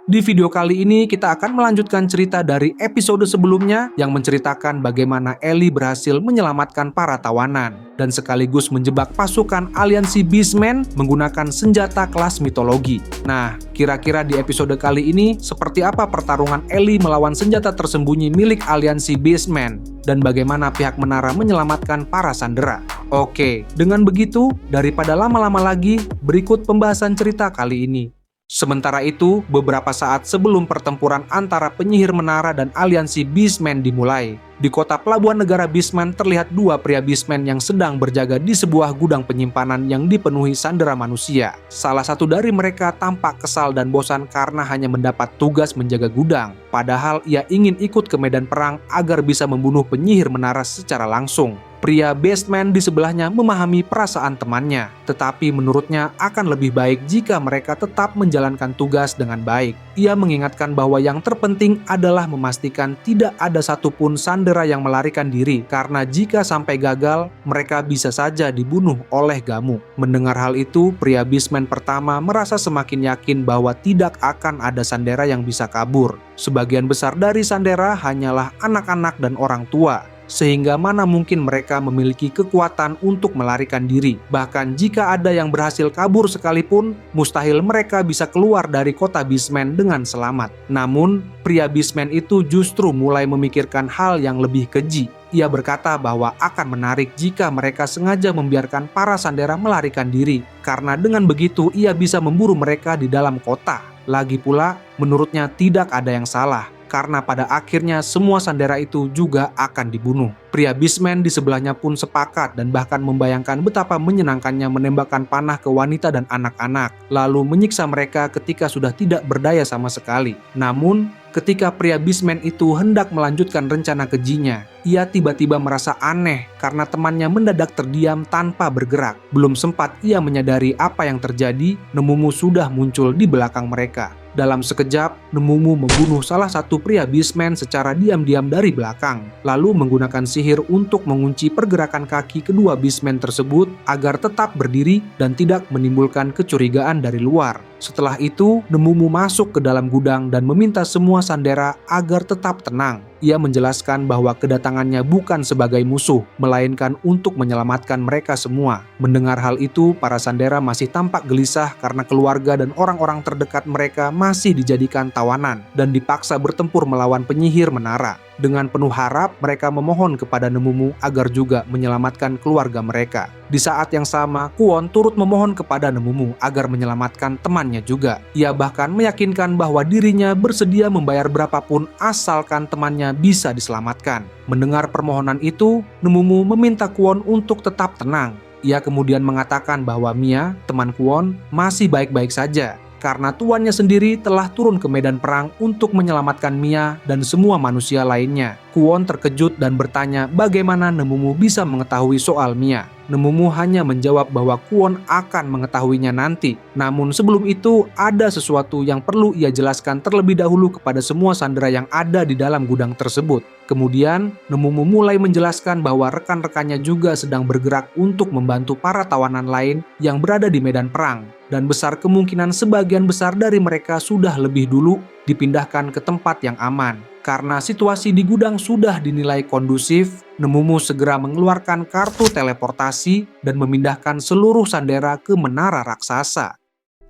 Di video kali ini kita akan melanjutkan cerita dari episode sebelumnya yang menceritakan bagaimana Ellie berhasil menyelamatkan para tawanan dan sekaligus menjebak pasukan aliansi Beastmen menggunakan senjata kelas mitologi. Nah, kira-kira di episode kali ini seperti apa pertarungan Ellie melawan senjata tersembunyi milik aliansi Beastmen dan bagaimana pihak menara menyelamatkan para sandera? Oke, dengan begitu, daripada lama-lama lagi, berikut pembahasan cerita kali ini. Sementara itu, beberapa saat sebelum pertempuran antara penyihir menara dan aliansi Beastmen dimulai, di kota pelabuhan negara Beastmen terlihat dua pria Beastmen yang sedang berjaga di sebuah gudang penyimpanan yang dipenuhi sandera manusia. Salah satu dari mereka tampak kesal dan bosan karena hanya mendapat tugas menjaga gudang, padahal ia ingin ikut ke medan perang agar bisa membunuh penyihir menara secara langsung. Pria Beastman di sebelahnya memahami perasaan temannya, tetapi menurutnya akan lebih baik jika mereka tetap menjalankan tugas dengan baik. Ia mengingatkan bahwa yang terpenting adalah memastikan tidak ada satupun sandera yang melarikan diri, karena jika sampai gagal, mereka bisa saja dibunuh oleh Gamuk. Mendengar hal itu, pria Beastman pertama merasa semakin yakin bahwa tidak akan ada sandera yang bisa kabur. Sebagian besar dari sandera hanyalah anak-anak dan orang tua, sehingga mana mungkin mereka memiliki kekuatan untuk melarikan diri. Bahkan jika ada yang berhasil kabur sekalipun, mustahil mereka bisa keluar dari kota Beastmen dengan selamat. Namun, pria Beastman itu justru mulai memikirkan hal yang lebih keji. Ia berkata bahwa akan menarik jika mereka sengaja membiarkan para sandera melarikan diri, karena dengan begitu ia bisa memburu mereka di dalam kota. Lagi pula, menurutnya tidak ada yang salah, karena pada akhirnya semua sandera itu juga akan dibunuh. Pria Beastman di sebelahnya pun sepakat dan bahkan membayangkan betapa menyenangkannya menembakkan panah ke wanita dan anak-anak, lalu menyiksa mereka ketika sudah tidak berdaya sama sekali. Namun, ketika pria Beastman itu hendak melanjutkan rencana kejinya, ia tiba-tiba merasa aneh karena temannya mendadak terdiam tanpa bergerak. Belum sempat ia menyadari apa yang terjadi, Nemumu sudah muncul di belakang mereka. Dalam sekejap, Nemumu membunuh salah satu pria Beastman secara diam-diam dari belakang, lalu menggunakan sihir untuk mengunci pergerakan kaki kedua Beastman tersebut agar tetap berdiri dan tidak menimbulkan kecurigaan dari luar. Setelah itu, Nemumu masuk ke dalam gudang dan meminta semua sandera agar tetap tenang. Ia menjelaskan bahwa kedatangannya bukan sebagai musuh, melainkan untuk menyelamatkan mereka semua. Mendengar hal itu, para sandera masih tampak gelisah karena keluarga dan orang-orang terdekat mereka masih dijadikan tawanan dan dipaksa bertempur melawan penyihir menara. Dengan penuh harap, mereka memohon kepada Nemumu agar juga menyelamatkan keluarga mereka. Di saat yang sama, Kwon turut memohon kepada Nemumu agar menyelamatkan temannya juga. Ia bahkan meyakinkan bahwa dirinya bersedia membayar berapapun asalkan temannya bisa diselamatkan. Mendengar permohonan itu, Nemumu meminta Kwon untuk tetap tenang. Ia kemudian mengatakan bahwa Mia, teman Kwon, masih baik-baik saja, karena tuannya sendiri telah turun ke medan perang untuk menyelamatkan Mia dan semua manusia lainnya. Kwon terkejut dan bertanya bagaimana Nemumu bisa mengetahui soal Mia. Nemumu hanya menjawab bahwa Kwon akan mengetahuinya nanti. Namun sebelum itu, ada sesuatu yang perlu ia jelaskan terlebih dahulu kepada semua sandera yang ada di dalam gudang tersebut. Kemudian, Nemumu mulai menjelaskan bahwa rekan-rekannya juga sedang bergerak untuk membantu para tawanan lain yang berada di medan perang. Dan besar kemungkinan sebagian besar dari mereka sudah lebih dulu dipindahkan ke tempat yang aman. Karena situasi di gudang sudah dinilai kondusif, Nemumu segera mengeluarkan kartu teleportasi dan memindahkan seluruh sandera ke menara raksasa.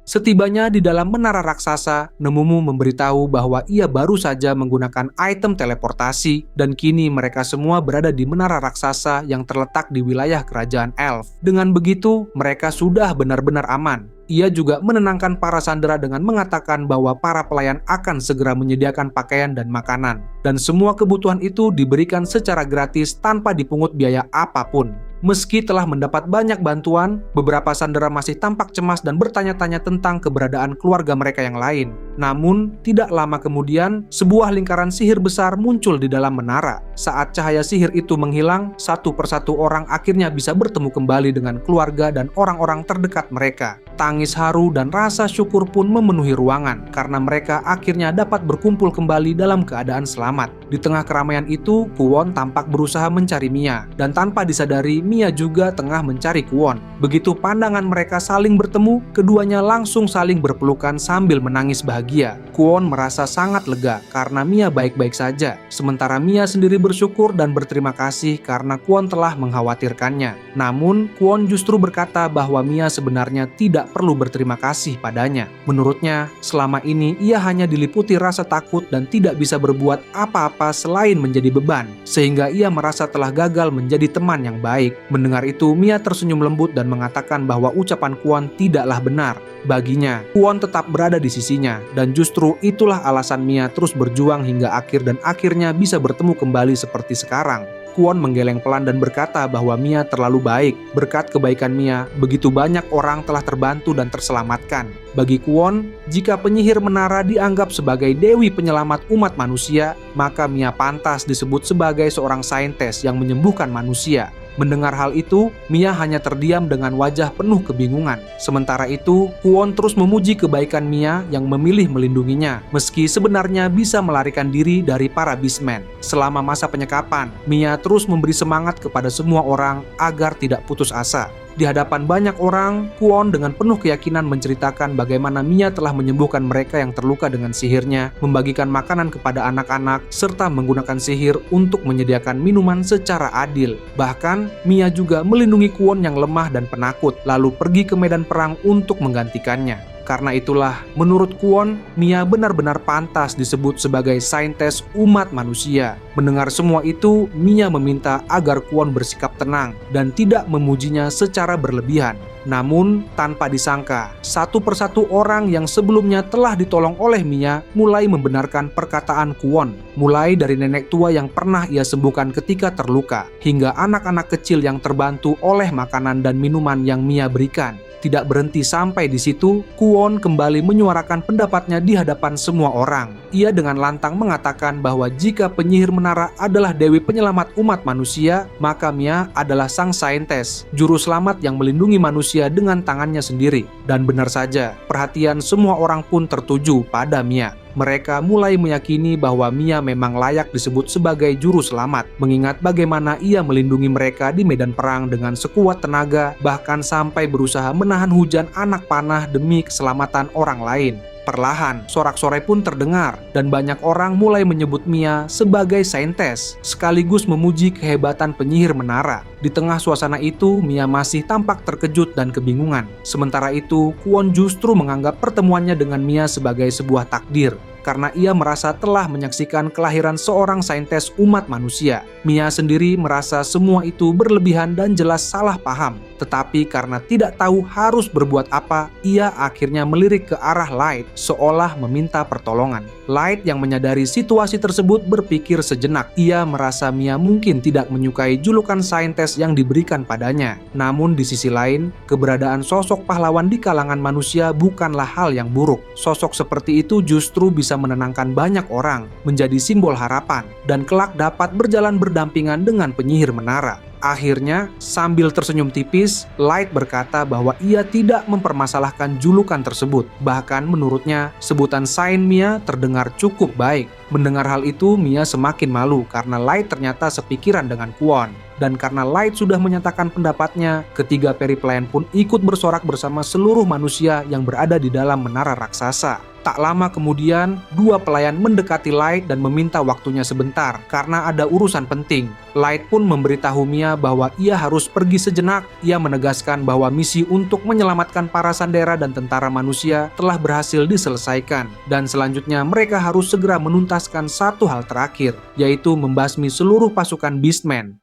Setibanya di dalam menara raksasa, Nemumu memberitahu bahwa ia baru saja menggunakan item teleportasi dan kini mereka semua berada di menara raksasa yang terletak di wilayah kerajaan Elf. Dengan begitu, mereka sudah benar-benar aman. Ia juga menenangkan para sandera dengan mengatakan bahwa para pelayan akan segera menyediakan pakaian dan makanan. Dan semua kebutuhan itu diberikan secara gratis tanpa dipungut biaya apapun. Meski telah mendapat banyak bantuan, beberapa sandera masih tampak cemas dan bertanya-tanya tentang keberadaan keluarga mereka yang lain. Namun, tidak lama kemudian, sebuah lingkaran sihir besar muncul di dalam menara. Saat cahaya sihir itu menghilang, satu persatu orang akhirnya bisa bertemu kembali dengan keluarga dan orang-orang terdekat mereka. Tangis haru dan rasa syukur pun memenuhi ruangan karena mereka akhirnya dapat berkumpul kembali dalam keadaan selamat. Di tengah keramaian itu, Kwon tampak berusaha mencari Mia, dan tanpa disadari Mia juga tengah mencari Kwon. Begitu pandangan mereka saling bertemu, keduanya langsung saling berpelukan sambil menangis bahagia. Kwon merasa sangat lega karena Mia baik-baik saja, sementara Mia sendiri bersyukur dan berterima kasih karena Kwon telah mengkhawatirkannya. Namun, Kwon justru berkata bahwa Mia sebenarnya tidak perlu berterima kasih padanya. Menurutnya, selama ini ia hanya diliputi rasa takut dan tidak bisa berbuat apa-apa selain menjadi beban, sehingga ia merasa telah gagal menjadi teman yang baik. Mendengar itu, Mia tersenyum lembut dan mengatakan bahwa ucapan Kwon tidaklah benar. Baginya, Kwon tetap berada di sisinya, dan justru itulah alasan Mia terus berjuang hingga akhir dan akhirnya bisa bertemu kembali seperti sekarang. Kwon menggeleng pelan dan berkata bahwa Mia terlalu baik. Berkat kebaikan Mia, begitu banyak orang telah terbantu dan terselamatkan. Bagi Kwon, jika penyihir menara dianggap sebagai dewi penyelamat umat manusia, maka Mia pantas disebut sebagai seorang saintis yang menyembuhkan manusia. Mendengar hal itu, Mia hanya terdiam dengan wajah penuh kebingungan. Sementara itu, Kwon terus memuji kebaikan Mia yang memilih melindunginya, meski sebenarnya bisa melarikan diri dari para beastmen. Selama masa penyekapan, Mia terus memberi semangat kepada semua orang agar tidak putus asa. Di hadapan banyak orang, Kwon dengan penuh keyakinan menceritakan bagaimana Mia telah menyembuhkan mereka yang terluka dengan sihirnya, membagikan makanan kepada anak-anak, serta menggunakan sihir untuk menyediakan minuman secara adil. Bahkan, Mia juga melindungi Kwon yang lemah dan penakut, lalu pergi ke medan perang untuk menggantikannya. Karena itulah, menurut Kwon, Mia benar-benar pantas disebut sebagai saintis umat manusia. Mendengar semua itu, Mia meminta agar Kwon bersikap tenang dan tidak memujinya secara berlebihan. Namun, tanpa disangka, satu persatu orang yang sebelumnya telah ditolong oleh Mia mulai membenarkan perkataan Kwon. Mulai dari nenek tua yang pernah ia sembuhkan ketika terluka, hingga anak-anak kecil yang terbantu oleh makanan dan minuman yang Mia berikan. Tidak berhenti sampai di situ, Kwon kembali menyuarakan pendapatnya di hadapan semua orang. Ia dengan lantang mengatakan bahwa jika penyihir menara adalah dewi penyelamat umat manusia, maka Mia adalah sang saintis, juru selamat yang melindungi manusia dengan tangannya sendiri. Dan benar saja, perhatian semua orang pun tertuju pada Mia. Mereka mulai meyakini bahwa Mia memang layak disebut sebagai juru selamat, mengingat bagaimana ia melindungi mereka di medan perang dengan sekuat tenaga, bahkan sampai berusaha menahan hujan anak panah demi keselamatan orang lain. Perlahan, sorak-sorai pun terdengar, dan banyak orang mulai menyebut Mia sebagai saintis, sekaligus memuji kehebatan penyihir menara. Di tengah suasana itu, Mia masih tampak terkejut dan kebingungan. Sementara itu, Kwon justru menganggap pertemuannya dengan Mia sebagai sebuah takdir, karena ia merasa telah menyaksikan kelahiran seorang saintis umat manusia. Mia sendiri merasa semua itu berlebihan dan jelas salah paham. Tetapi karena tidak tahu harus berbuat apa, ia akhirnya melirik ke arah Light, seolah meminta pertolongan. Light yang menyadari situasi tersebut berpikir sejenak. Ia merasa Mia mungkin tidak menyukai julukan saintis yang diberikan padanya. Namun di sisi lain, keberadaan sosok pahlawan di kalangan manusia bukanlah hal yang buruk. Sosok seperti itu justru bisa menenangkan banyak orang, menjadi simbol harapan, dan kelak dapat berjalan berdampingan dengan penyihir menara. Akhirnya, sambil tersenyum tipis, Light berkata bahwa ia tidak mempermasalahkan julukan tersebut. Bahkan menurutnya, sebutan Saint Mia terdengar cukup baik. Mendengar hal itu, Mia semakin malu karena Light ternyata sepikiran dengan Kwon. Dan karena Light sudah menyatakan pendapatnya, ketiga peri pelayan pun ikut bersorak bersama seluruh manusia yang berada di dalam menara raksasa. Tak lama kemudian, dua pelayan mendekati Light dan meminta waktunya sebentar karena ada urusan penting. Light pun memberitahu Mia bahwa ia harus pergi sejenak. Ia menegaskan bahwa misi untuk menyelamatkan para sandera dan tentara manusia telah berhasil diselesaikan. Dan selanjutnya mereka harus segera menuntaskan satu hal terakhir, yaitu membasmi seluruh pasukan Beastmen.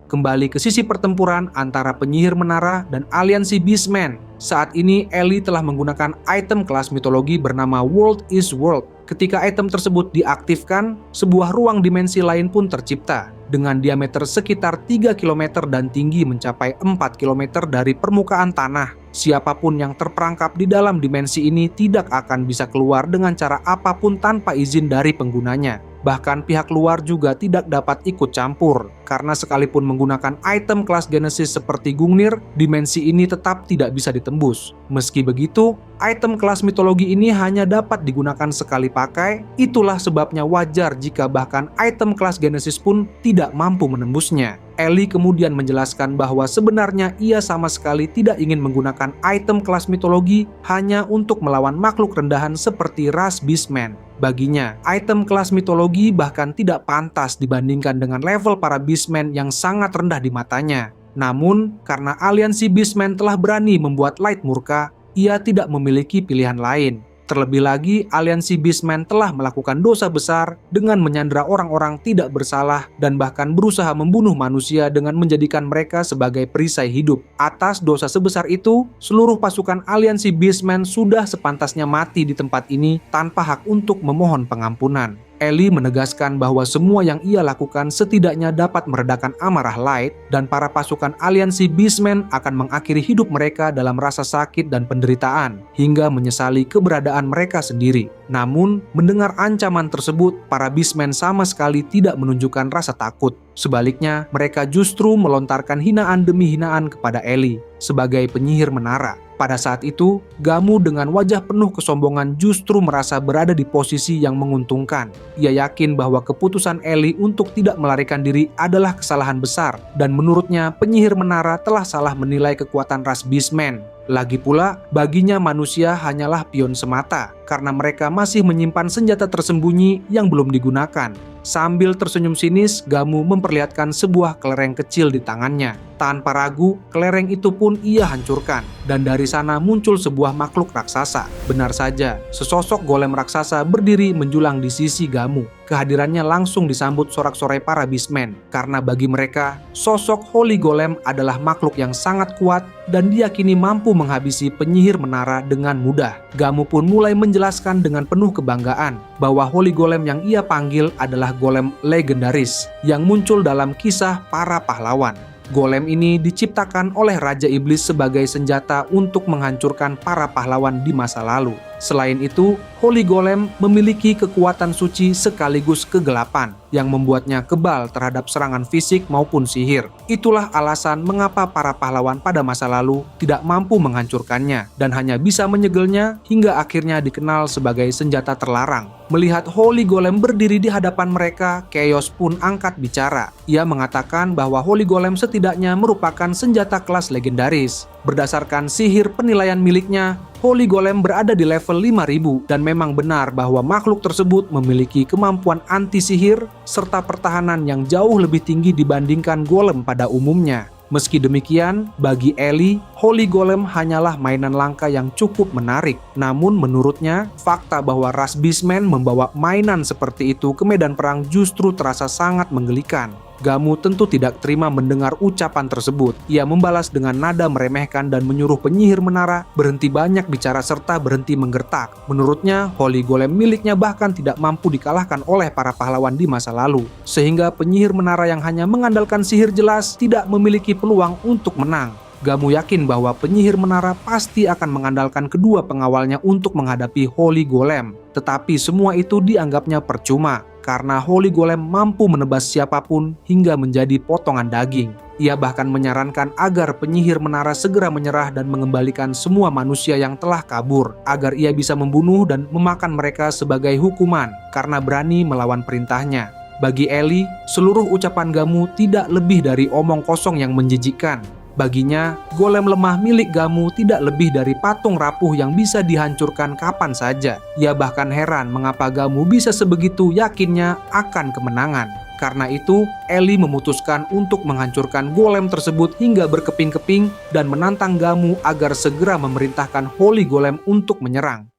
Kembali ke sisi pertempuran antara penyihir menara dan aliansi Beastmen. Saat ini Ellie telah menggunakan item kelas mitologi bernama World is World. Ketika item tersebut diaktifkan, sebuah ruang dimensi lain pun tercipta dengan diameter sekitar 3 km dan tinggi mencapai 4 km dari permukaan tanah. Siapapun yang terperangkap di dalam dimensi ini tidak akan bisa keluar dengan cara apapun tanpa izin dari penggunanya. Bahkan pihak luar juga tidak dapat ikut campur, karena sekalipun menggunakan item kelas Genesis seperti Gungnir, dimensi ini tetap tidak bisa ditembus. Meski begitu, item kelas mitologi ini hanya dapat digunakan sekali pakai, itulah sebabnya wajar jika bahkan item kelas Genesis pun tidak mampu menembusnya. Ellie kemudian menjelaskan bahwa sebenarnya ia sama sekali tidak ingin menggunakan item kelas mitologi hanya untuk melawan makhluk rendahan seperti ras Beastmen. Baginya, item kelas mitologi bahkan tidak pantas dibandingkan dengan level para Beastmen yang sangat rendah di matanya. Namun, karena aliansi Beastmen telah berani membuat Light murka, ia tidak memiliki pilihan lain. Terlebih lagi, aliansi Beastmen telah melakukan dosa besar dengan menyandra orang-orang tidak bersalah dan bahkan berusaha membunuh manusia dengan menjadikan mereka sebagai perisai hidup. Atas dosa sebesar itu, seluruh pasukan aliansi Beastmen sudah sepantasnya mati di tempat ini tanpa hak untuk memohon pengampunan. Ellie menegaskan bahwa semua yang ia lakukan setidaknya dapat meredakan amarah Light, dan para pasukan aliansi Beastmen akan mengakhiri hidup mereka dalam rasa sakit dan penderitaan, hingga menyesali keberadaan mereka sendiri. Namun, mendengar ancaman tersebut, para Beastmen sama sekali tidak menunjukkan rasa takut. Sebaliknya, mereka justru melontarkan hinaan demi hinaan kepada Ellie sebagai penyihir menara. Pada saat itu, Gamu dengan wajah penuh kesombongan justru merasa berada di posisi yang menguntungkan. Ia yakin bahwa keputusan Ellie untuk tidak melarikan diri adalah kesalahan besar, dan menurutnya penyihir menara telah salah menilai kekuatan ras Beastmen. Lagi pula, baginya manusia hanyalah pion semata, karena mereka masih menyimpan senjata tersembunyi yang belum digunakan. Sambil tersenyum sinis, Gamu memperlihatkan sebuah kelereng kecil di tangannya. Tanpa ragu, kelereng itu pun ia hancurkan, dan dari sana muncul sebuah makhluk raksasa. Benar saja, sesosok golem raksasa berdiri menjulang di sisi Gamu. Kehadirannya langsung disambut sorak-sorai para Beastmen, karena bagi mereka, sosok Holy Golem adalah makhluk yang sangat kuat dan diyakini mampu menghabisi penyihir menara dengan mudah. Gamu pun mulai menjelaskan dengan penuh kebanggaan bahwa Holy Golem yang ia panggil adalah golem legendaris yang muncul dalam kisah para pahlawan. Golem ini diciptakan oleh Raja Iblis sebagai senjata untuk menghancurkan para pahlawan di masa lalu. Selain itu, Holy Golem memiliki kekuatan suci sekaligus kegelapan yang membuatnya kebal terhadap serangan fisik maupun sihir. Itulah alasan mengapa para pahlawan pada masa lalu tidak mampu menghancurkannya dan hanya bisa menyegelnya hingga akhirnya dikenal sebagai senjata terlarang. Melihat Holy Golem berdiri di hadapan mereka, Chaos pun angkat bicara. Ia mengatakan bahwa Holy Golem setidaknya merupakan senjata kelas legendaris. Berdasarkan sihir penilaian miliknya, Holy Golem berada di level 5000 dan memang benar bahwa makhluk tersebut memiliki kemampuan anti-sihir serta pertahanan yang jauh lebih tinggi dibandingkan golem pada umumnya. Meski demikian, bagi Ellie, Holy Golem hanyalah mainan langka yang cukup menarik. Namun menurutnya, fakta bahwa ras Beastmen membawa mainan seperti itu ke medan perang justru terasa sangat menggelikan. Gamu tentu tidak terima mendengar ucapan tersebut. Ia membalas dengan nada meremehkan dan menyuruh penyihir menara berhenti banyak bicara serta berhenti menggertak. Menurutnya, Holy Golem miliknya bahkan tidak mampu dikalahkan oleh para pahlawan di masa lalu. Sehingga penyihir menara yang hanya mengandalkan sihir jelas tidak memiliki peluang untuk menang. Gamu yakin bahwa penyihir menara pasti akan mengandalkan kedua pengawalnya untuk menghadapi Holy Golem. Tetapi semua itu dianggapnya percuma, karena Holy Golem mampu menebas siapapun hingga menjadi potongan daging. Ia bahkan menyarankan agar penyihir menara segera menyerah dan mengembalikan semua manusia yang telah kabur, agar ia bisa membunuh dan memakan mereka sebagai hukuman karena berani melawan perintahnya. Bagi Ellie, seluruh ucapan Gamu tidak lebih dari omong kosong yang menjijikkan. Baginya, golem lemah milik Gamu tidak lebih dari patung rapuh yang bisa dihancurkan kapan saja. Ia bahkan heran mengapa Gamu bisa sebegitu yakinnya akan kemenangan. Karena itu, Ellie memutuskan untuk menghancurkan golem tersebut hingga berkeping-keping dan menantang Gamu agar segera memerintahkan Holy Golem untuk menyerang.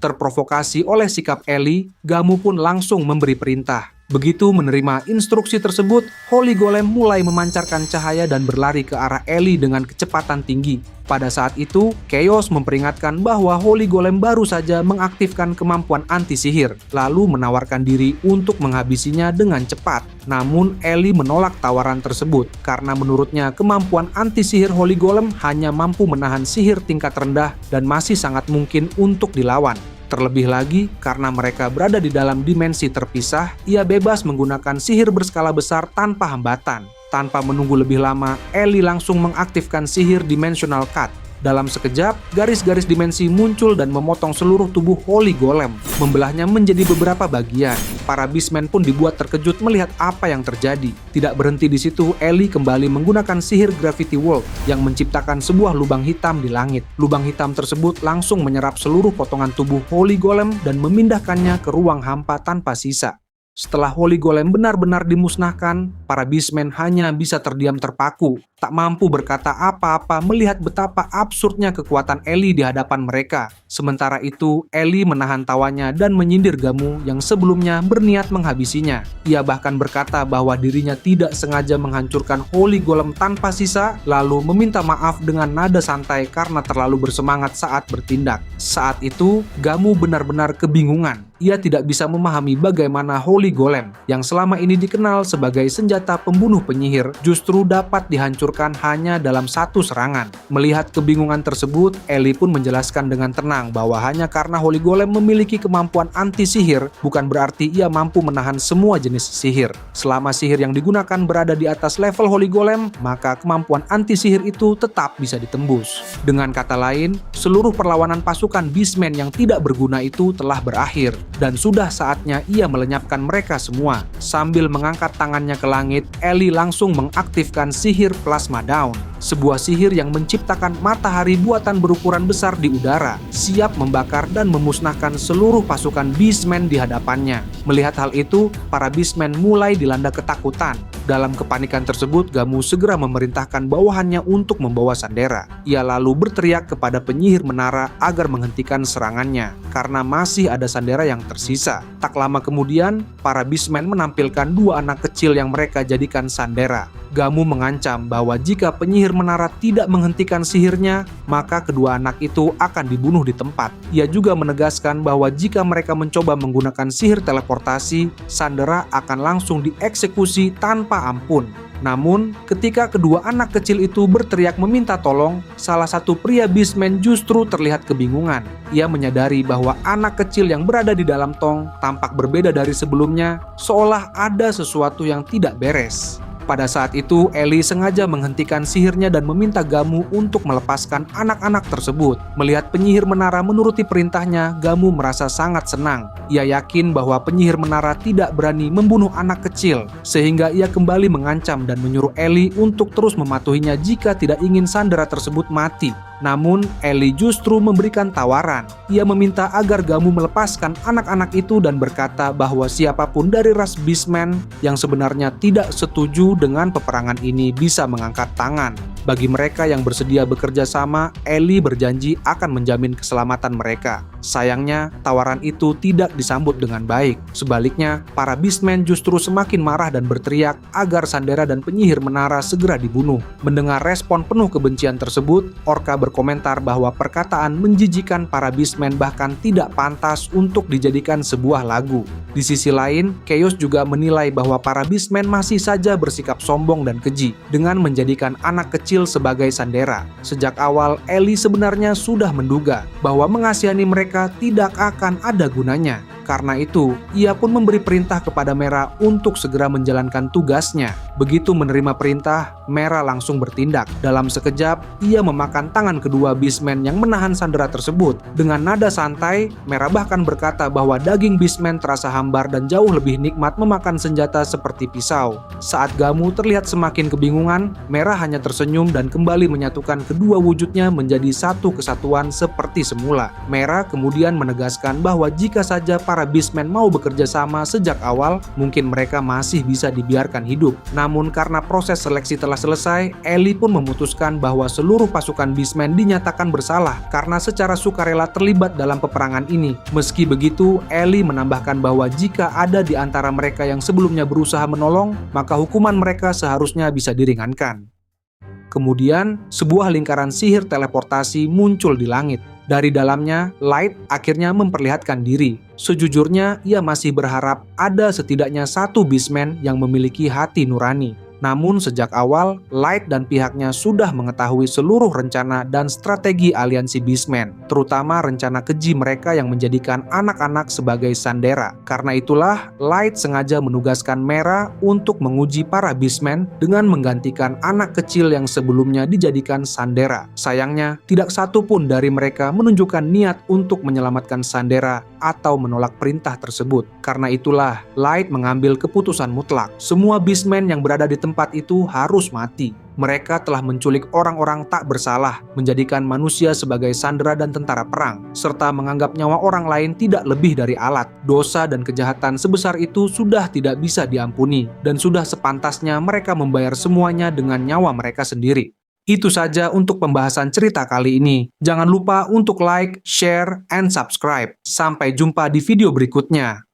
Terprovokasi oleh sikap Ellie, Gamu pun langsung memberi perintah. Begitu menerima instruksi tersebut, Holy Golem mulai memancarkan cahaya dan berlari ke arah Ellie dengan kecepatan tinggi. Pada saat itu, Chaos memperingatkan bahwa Holy Golem baru saja mengaktifkan kemampuan anti-sihir, lalu menawarkan diri untuk menghabisinya dengan cepat. Namun, Ellie menolak tawaran tersebut, karena menurutnya kemampuan anti-sihir Holy Golem hanya mampu menahan sihir tingkat rendah dan masih sangat mungkin untuk dilawan. Terlebih lagi, karena mereka berada di dalam dimensi terpisah, ia bebas menggunakan sihir berskala besar tanpa hambatan. Tanpa menunggu lebih lama, Ellie langsung mengaktifkan sihir Dimensional Cut. Dalam sekejap, garis-garis dimensi muncul dan memotong seluruh tubuh Holy Golem, membelahnya menjadi beberapa bagian. Para Beastmen pun dibuat terkejut melihat apa yang terjadi. Tidak berhenti di situ, Ellie kembali menggunakan sihir Gravity World yang menciptakan sebuah lubang hitam di langit. Lubang hitam tersebut langsung menyerap seluruh potongan tubuh Holy Golem dan memindahkannya ke ruang hampa tanpa sisa. Setelah Holy Golem benar-benar dimusnahkan, para Beastmen hanya bisa terdiam terpaku, tak mampu berkata apa-apa melihat betapa absurdnya kekuatan Ellie di hadapan mereka. Sementara itu, Ellie menahan tawanya dan menyindir Gamu yang sebelumnya berniat menghabisinya. Ia bahkan berkata bahwa dirinya tidak sengaja menghancurkan Holy Golem tanpa sisa, lalu meminta maaf dengan nada santai karena terlalu bersemangat saat bertindak. Saat itu, Gamu benar-benar kebingungan. Ia tidak bisa memahami bagaimana Holy Golem, yang selama ini dikenal sebagai senjata pembunuh penyihir, justru dapat dihancurkan hanya dalam satu serangan. Melihat kebingungan tersebut, Ellie pun menjelaskan dengan tenang bahwa hanya karena Holy Golem memiliki kemampuan anti-sihir, bukan berarti ia mampu menahan semua jenis sihir. Selama sihir yang digunakan berada di atas level Holy Golem, maka kemampuan anti-sihir itu tetap bisa ditembus. Dengan kata lain, seluruh perlawanan pasukan Beastmen yang tidak berguna itu telah berakhir. Dan sudah saatnya ia melenyapkan mereka semua. Sambil mengangkat tangannya ke langit, Ellie langsung mengaktifkan sihir Plasma Dawn. Sebuah sihir yang menciptakan matahari buatan berukuran besar di udara, siap membakar dan memusnahkan seluruh pasukan Beastmen di hadapannya. Melihat hal itu, para Beastmen mulai dilanda ketakutan. Dalam kepanikan tersebut, Gamu segera memerintahkan bawahannya untuk membawa Sandera. Ia lalu berteriak kepada penyihir menara agar menghentikan serangannya, karena masih ada Sandera yang tersisa. Tak lama kemudian, para Beastmen menampilkan dua anak kecil yang mereka jadikan Sandera. Gamu mengancam bahwa jika penyihir menara tidak menghentikan sihirnya, maka kedua anak itu akan dibunuh di tempat. Ia juga menegaskan bahwa jika mereka mencoba menggunakan sihir teleportasi, Sandera akan langsung dieksekusi tanpa ampun. Namun, ketika kedua anak kecil itu berteriak meminta tolong, salah satu pria Beastman justru terlihat kebingungan. Ia menyadari bahwa anak kecil yang berada di dalam tong tampak berbeda dari sebelumnya, seolah ada sesuatu yang tidak beres. Pada saat itu, Ellie sengaja menghentikan sihirnya dan meminta Gamu untuk melepaskan anak-anak tersebut. Melihat penyihir menara menuruti perintahnya, Gamu merasa sangat senang. Ia yakin bahwa penyihir menara tidak berani membunuh anak kecil, sehingga ia kembali mengancam dan menyuruh Ellie untuk terus mematuhinya jika tidak ingin Sandera tersebut mati. Namun, Ellie justru memberikan tawaran. Ia meminta agar Gamu melepaskan anak-anak itu dan berkata bahwa siapapun dari ras Beastman yang sebenarnya tidak setuju dengan peperangan ini bisa mengangkat tangan. Bagi mereka yang bersedia bekerja sama, Ellie berjanji akan menjamin keselamatan mereka. Sayangnya, tawaran itu tidak disambut dengan baik. Sebaliknya, para Beastmen justru semakin marah dan berteriak agar Sandera dan penyihir menara segera dibunuh. Mendengar respon penuh kebencian tersebut, Orca berkomentar bahwa perkataan menjijikan para Beastmen bahkan tidak pantas untuk dijadikan sebuah lagu. Di sisi lain, Chaos juga menilai bahwa para Beastmen masih saja bersikap sombong dan keji dengan menjadikan anak kecil sebagai Sandera. Sejak awal, Ellie sebenarnya sudah menduga bahwa mengasihani mereka tidak akan ada gunanya. Karena itu, ia pun memberi perintah kepada Mera untuk segera menjalankan tugasnya. Begitu menerima perintah, Mera langsung bertindak. Dalam sekejap, ia memakan tangan kedua Beastman yang menahan Sandera tersebut. Dengan nada santai, Mera bahkan berkata bahwa daging Beastman terasa hambar dan jauh lebih nikmat memakan senjata seperti pisau. Saat Gamu terlihat semakin kebingungan, Mera hanya tersenyum dan kembali menyatukan kedua wujudnya menjadi satu kesatuan seperti semula. Mera kemudian menegaskan bahwa jika saja para Beastmen mau bekerja sama sejak awal, mungkin mereka masih bisa dibiarkan hidup. Namun karena proses seleksi telah selesai, Ellie pun memutuskan bahwa seluruh pasukan Beastmen dinyatakan bersalah karena secara sukarela terlibat dalam peperangan ini. Meski begitu, Ellie menambahkan bahwa jika ada di antara mereka yang sebelumnya berusaha menolong, maka hukuman mereka seharusnya bisa diringankan. Kemudian, sebuah lingkaran sihir teleportasi muncul di langit. Dari dalamnya, Light akhirnya memperlihatkan diri. Sejujurnya, ia masih berharap ada setidaknya satu Beastman yang memiliki hati nurani. Namun sejak awal, Light dan pihaknya sudah mengetahui seluruh rencana dan strategi aliansi Beastmen, terutama rencana keji mereka yang menjadikan anak-anak sebagai sandera. Karena itulah, Light sengaja menugaskan Mera untuk menguji para Beastmen dengan menggantikan anak kecil yang sebelumnya dijadikan sandera. Sayangnya, tidak satu pun dari mereka menunjukkan niat untuk menyelamatkan sandera atau menolak perintah tersebut. Karena itulah, Light mengambil keputusan mutlak. Semua Beastmen yang berada di tempat itu harus mati. Mereka telah menculik orang-orang tak bersalah, menjadikan manusia sebagai sandera dan tentara perang, serta menganggap nyawa orang lain tidak lebih dari alat. Dosa dan kejahatan sebesar itu sudah tidak bisa diampuni, dan sudah sepantasnya mereka membayar semuanya dengan nyawa mereka sendiri. Itu saja untuk pembahasan cerita kali ini. Jangan lupa untuk like, share, and subscribe. Sampai jumpa di video berikutnya.